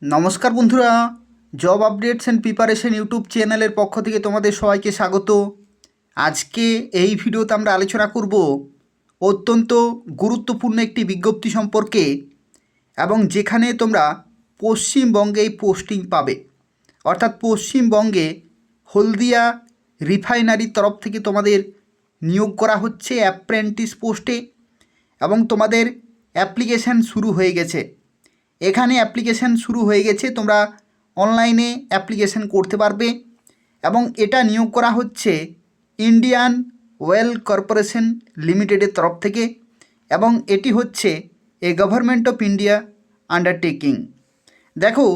নমস্কার বন্ধুরা, job updates and preparation YouTube চ্যানেলের পক্ষ থেকে তোমাদের সবাইকে স্বাগত। আজকে এই ভিডিওতে আমরা আলোচনা করব অত্যন্ত গুরুত্বপূর্ণ একটি বিজ্ঞপ্তি সম্পর্কে, এবং যেখানে তোমরা পশ্চিমবঙ্গেই পোস্টিং পাবে। অর্থাৎ পশ্চিমবঙ্গে হলদিয়া রিফাইনারির তরফ থেকে তোমাদের নিয়োগ করা হচ্ছে অ্যাপ্রেন্টিস পোস্টে, এবং তোমাদের অ্যাপ্লিকেশান শুরু হয়ে গেছে। এখানে অ্যাপ্লিকেশান শুরু হয়ে গেছে, তোমরা অনলাইনে অ্যাপ্লিকেশান করতে পারবে। এবং এটা নিয়োগ করা হচ্ছে ইন্ডিয়ান অয়েল কর্পোরেশন লিমিটেডের তরফ থেকে, এবং এটি হচ্ছে a government of India undertaking. দেখো,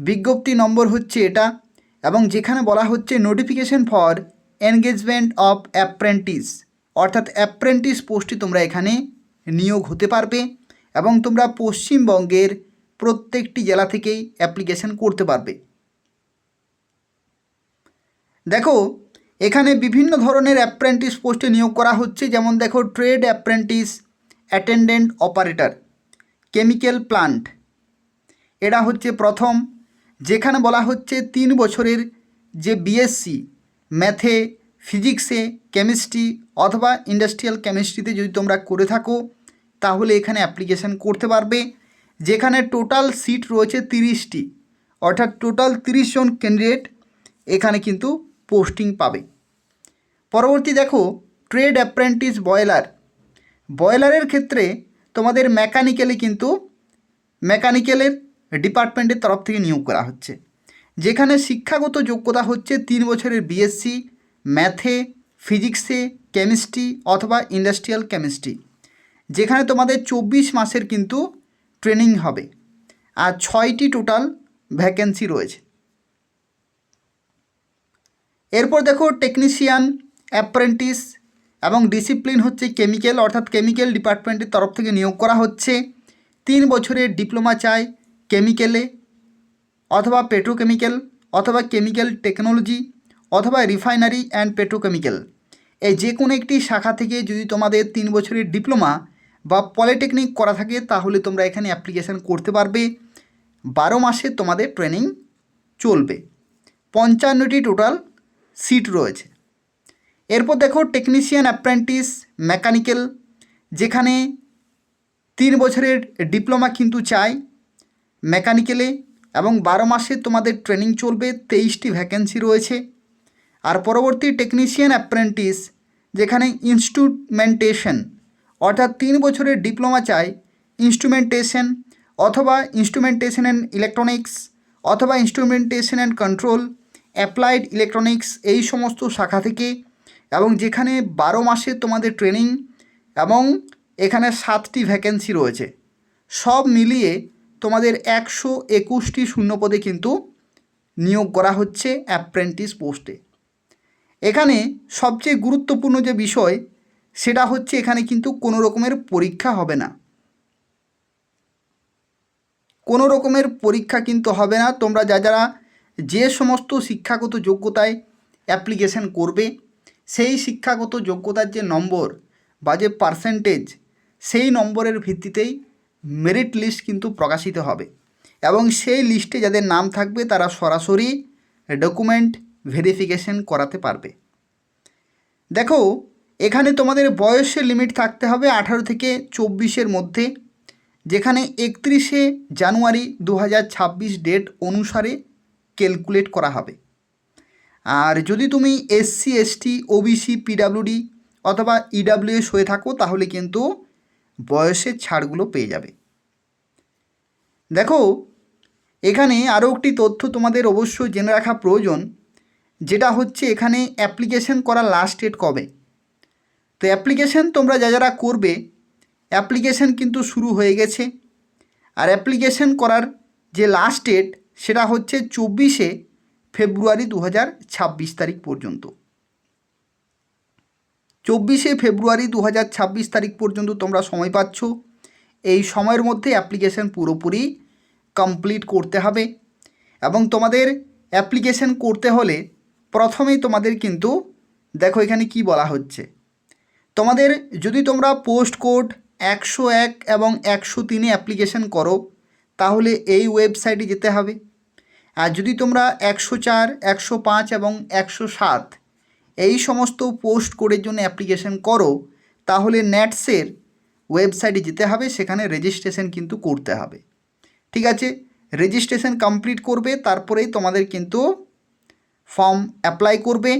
বিজ্ঞপ্তি নম্বর হচ্ছে এটা, এবং যেখানে বলা হচ্ছে notification for engagement of apprentice, অর্থাৎ অ্যাপ্রেন্টিস পোস্টে তোমরা এখানে নিয়োগ হতে পারবে, এবং তোমরা পশ্চিমবঙ্গের প্রত্যেকটি জেলা থেকেই অ্যাপ্লিকেশন করতে পারবে। দেখো, এখানে বিভিন্ন ধরনের অ্যাপ্রেন্টিস পোস্টে নিয়োগ করা হচ্ছে, যেমন দেখো trade apprentice attendant operator chemical plant, এটা হচ্ছে প্রথম, যেখানে বলা হচ্ছে 3 বছরের যে বিএসসি ম্যাথে, ফিজিক্সে, কেমিস্ট্রি অথবা ইন্ডাস্ট্রিয়াল কেমিস্ট্রিতে যদি তোমরা করে থাকো তাহলে এখানে অ্যাপ্লিকেশান করতে পারবে। যেখানে টোটাল সিট রয়েছে 30টি, অর্থাৎ টোটাল 30 জন ক্যান্ডিডেট এখানে কিন্তু পোস্টিং পাবে। পরবর্তী দেখো ট্রেড অ্যাপ্রেন্টিস বয়লারের ক্ষেত্রে তোমাদের মেকানিক্যালের ডিপার্টমেন্টের তরফ থেকে নিয়োগ করা হচ্ছে, যেখানে শিক্ষাগত যোগ্যতা হচ্ছে 3 বছরের বিএসসি ম্যাথে, ফিজিক্সে, কেমিস্ট্রি অথবা ইন্ডাস্ট্রিয়াল কেমিস্ট্রি, যেখানে তোমাদের 24 মাসের কিন্তু ট্রেনিং হবে, আর 6টি টোটাল ভ্যাকেন্সি রয়েছে। এরপর দেখো টেকনিশিয়ান অ্যাপ্রেন্টিস, এবং ডিসিপ্লিন হচ্ছে কেমিক্যাল, অর্থাৎ কেমিক্যাল ডিপার্টমেন্টের তরফ থেকে নিয়োগ করা হচ্ছে। 3 বছরের ডিপ্লোমা চাই কেমিক্যালে, অথবা পেট্রোকেমিক্যাল, অথবা কেমিক্যাল টেকনোলজি, অথবা রিফাইনারি অ্যান্ড পেট্রোকেমিক্যাল, এই যে কোনো একটি শাখা থেকে যদি তোমাদের 3 বছরের ডিপ্লোমা বা পলিটেকনিক করা থাকে তাহলে তোমরা এখানে অ্যাপ্লিকেশান করতে পারবে। 12 মাসে তোমাদের ট্রেনিং চলবে। 55টি টোটাল সিট রয়েছে। এরপর দেখো টেকনিশিয়ান অ্যাপ্রেন্টিস মেকানিক্যাল, যেখানে 3 বছরের ডিপ্লোমা কিন্তু চাই মেকানিক্যালে, এবং 12 মাসে তোমাদের ট্রেনিং চলবে। 23টি ভ্যাকেন্সি রয়েছে। আর পরবর্তী টেকনিশিয়ান অ্যাপ্রেন্টিস, যেখানে ইনস্ট্রুমেন্টেশন, অর্থাৎ 3 বছরের ডিপ্লোমা চাই ইনস্ট্রুমেন্টেশন, অথবা ইনস্ট্রুমেন্টেশন অ্যান্ড ইলেকট্রনিক্স, অথবা instrumentation and control, applied electronics, এই সমস্ত শাখা থেকে, এবং যেখানে 12 মাসে তোমাদের ট্রেনিং, এবং এখানে 7টি ভ্যাকেন্সি রয়েছে। সব মিলিয়ে তোমাদের 121টি শূন্যপদে কিন্তু নিয়োগ করা হচ্ছে অ্যাপ্রেন্টিস পোস্টে। এখানে সবচেয়ে গুরুত্বপূর্ণ যে বিষয় সেটা হচ্ছে এখানে কিন্তু কোনো রকমের পরীক্ষা হবে না, কোনো রকমের পরীক্ষা কিন্তু হবে না। তোমরা যারা যে সমস্ত শিক্ষাগত যোগ্যতায় অ্যাপ্লিকেশান করবে সেই শিক্ষাগত যোগ্যতার যে নম্বর বা যে পার্সেন্টেজ, সেই নম্বরের ভিত্তিতেই মেরিট লিস্ট কিন্তু প্রকাশিত হবে, এবং সেই লিস্টে যাদের নাম থাকবে তারা সরাসরি ডকুমেন্ট ভেরিফিকেশন করাতে পারবে। দেখো, এখানে তোমাদের বয়সের লিমিট থাকতে হবে 18 থেকে 24-এর মধ্যে, যেখানে 31শে জানুয়ারি 2026 ডেট অনুসারে ক্যালকুলেট করা হবে। আর যদি তুমি এসসি, এসটি, ওবিসি, পিডাব্লিউডি অথবা ইডাব্লিউএস হয়ে থাকো তাহলে কিন্তু বয়সের ছাড়গুলো পেয়ে যাবে। দেখো, এখানে আরও একটি তথ্য তোমাদের অবশ্যই জেনে রাখা প্রয়োজন, যেটা হচ্ছে এখানে অ্যাপ্লিকেশন করার লাস্ট ডেট কবে। তো অ্যাপ্লিকেশন তোমরা যারা করবে, অ্যাপ্লিকেশন কিন্তু শুরু হয়ে গেছে, আর অ্যাপ্লিকেশন করার যে লাস্ট ডেট সেটা হচ্ছে 24শে ফেব্রুয়ারি 2026 তারিখ পর্যন্ত। 24শে ফেব্রুয়ারি 2026 তারিখ পর্যন্ত তোমরা সময় পাচ্ছ। এই সময়ের মধ্যে অ্যাপ্লিকেশন পুরোপুরি কমপ্লিট করতে হবে, এবং তোমাদের অ্যাপ্লিকেশন করতে হলে প্রথমেই তোমাদের কিন্তু দেখো এখানে কি বলা হচ্ছে, তোমাদের যদি তোমরা পোস্ট কোড 101 এবং 103-এ অ্যাপ্লিকেশন করো তাহলে এই ওয়েবসাইটে যেতে হবে। আর যদি তোমরা 104, 105 এবং 107 এই সমস্ত পোস্ট কোডের জন্য অ্যাপ্লিকেশন করো, তাহলে ন্যাটসের ওয়েবসাইটে যেতে হবে, সেখানে রেজিস্ট্রেশন কিন্তু করতে হবে। ঠিক আছে, রেজিস্ট্রেশন কমপ্লিট করবে, তারপরেই তোমাদের কিন্তু ফর্ম অ্যাপ্লাই করবে।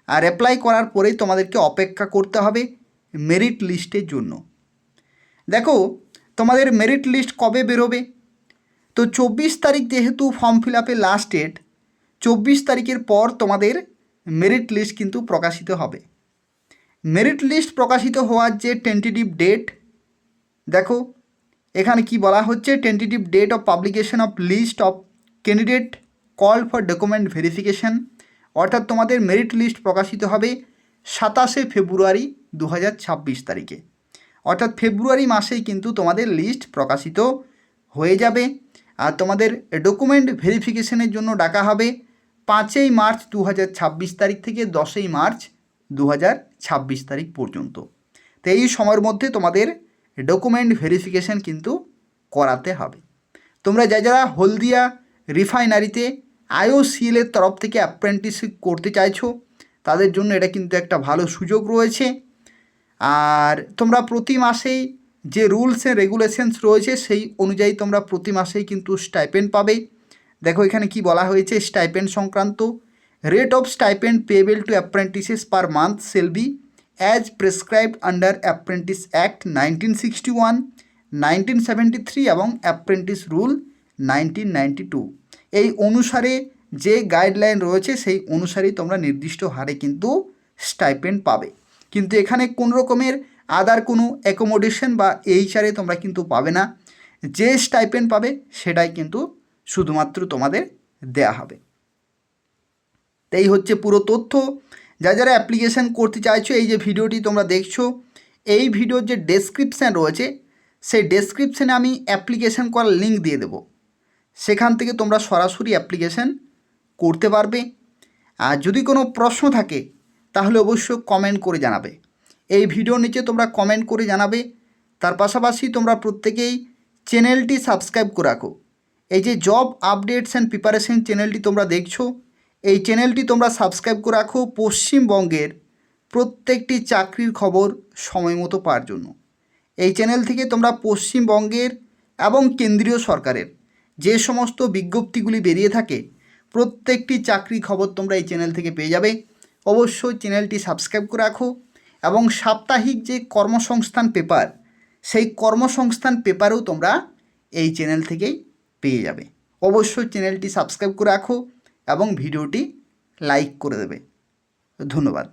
আর অ্যাপ্লাই করার পরেই তোমাদেরকে অপেক্ষা করতে হবে মেরিট লিস্টের জন্য। দেখো তোমাদের মেরিট লিস্ট কবে বেরোবে, তো 24 তারিখ যেহেতু ফর্ম ফিল আপের লাস্ট ডেট, 24 তারিখের পর তোমাদের মেরিট লিস্ট কিন্তু প্রকাশিত হবে। মেরিট লিস্ট প্রকাশিত হওয়ার যে টেন্টেটিভ ডেট, দেখো এখানে কি বলা হচ্ছে, tentative date of publication of list of candidate call for document verification, অর্থাৎ তোমাদের মেরিট লিস্ট প্রকাশিত হবে 27শে ফেব্রুয়ারি 2026 তারিখে। অর্থাৎ ফেব্রুয়ারি মাসেই কিন্তু তোমাদের লিস্ট প্রকাশিত হয়ে যাবে। আর তোমাদের ডকুমেন্ট ভেরিফিকেশনের জন্য ডাকা হবে 5ই মার্চ 2026 তারিখ থেকে 10ই মার্চ 2026 তারিখ পর্যন্ত। তো এই সময়ের মধ্যে তোমাদের ডকুমেন্ট ভেরিফিকেশন কিন্তু করাতে হবে। তোমরা যারা হলদিয়া রিফাইনারিতে IOCL-এর তরফ থেকে অ্যাপ্রেন্টিসশিপ করতে চাইছো, তাদের জন্য এটা কিন্তু একটা ভালো সুযোগ রয়েছে। আর তোমরা প্রতি মাসেই যে রুলস অ্যান্ড রেগুলেশনস রয়েছে সেই অনুযায়ী তোমরা প্রতি মাসেই কিন্তু স্টাইপেন্ড পাবে। দেখো এখানে কি বলা হয়েছে স্টাইপেন্ড সংক্রান্ত, rate of stipend payable to apprentices per month shall be as prescribed under apprentice act 1961, 1973 এবং অ্যাপ্রেন্টিস রুল 1992। এই অনুসারে যে গাইডলাইন রয়েছে সেই অনুসারেই তোমরা নির্দিষ্ট হারে কিন্তু স্টাইপেন্ড পাবে। কিন্তু এখানে কোনো রকমের আদার কোনো অ্যাকোমোডেশন বা এইচআরে তোমরা কিন্তু পাবে না। যে স্টাইপেন্ড পাবে সেটাই কিন্তু শুধুমাত্র তোমাদের দেয়া হবে। এই হচ্ছে পুরো তথ্য। যারা অ্যাপ্লিকেশান করতে চাইছো, এই যে ভিডিওটি তোমরা দেখছো, এই ভিডিওর যে ডেসক্রিপশান রয়েছে সেই ডেসক্রিপশানে আমি অ্যাপ্লিকেশান করার লিঙ্ক দিয়ে দেবো, সেখান থেকে তোমরা সরাসরি অ্যাপ্লিকেশান করতে পারবে। আর যদি কোনো প্রশ্ন থাকে তাহলে অবশ্যই কমেন্ট করে জানাবে। এই ভিডিওর নিচে তোমরা কমেন্ট করে জানাবে। তার পাশাপাশি তোমরা প্রত্যেকেই চ্যানেলটি সাবস্ক্রাইব করে রাখো। এই যে জব আপডেটস অ্যান্ড প্রিপারেশন চ্যানেলটি তোমরা দেখছো, এই চ্যানেলটি তোমরা সাবস্ক্রাইব করে রাখো পশ্চিমবঙ্গের প্রত্যেকটি চাকরির খবর সময় মতো পাওয়ার জন্য। এই চ্যানেল থেকে তোমরা পশ্চিমবঙ্গের এবং কেন্দ্রীয় সরকারের যে সমস্ত বিজ্ঞপ্তিগুলি বেরিয়ে থাকে প্রত্যেকটি চাকরি খবর তোমরা এই চ্যানেল থেকে পেয়ে যাবে। অবশ্যই চ্যানেলটি সাবস্ক্রাইব করে রাখো এবং সাপ্তাহিক যে কর্মসংস্থান পেপার, সেই কর্মসংস্থান পেপারও তোমরা এই চ্যানেল থেকেই পেয়ে যাবে। অবশ্যই চ্যানেলটি সাবস্ক্রাইব করে রাখো এবং ভিডিওটি লাইক করে দেবে। ধন্যবাদ।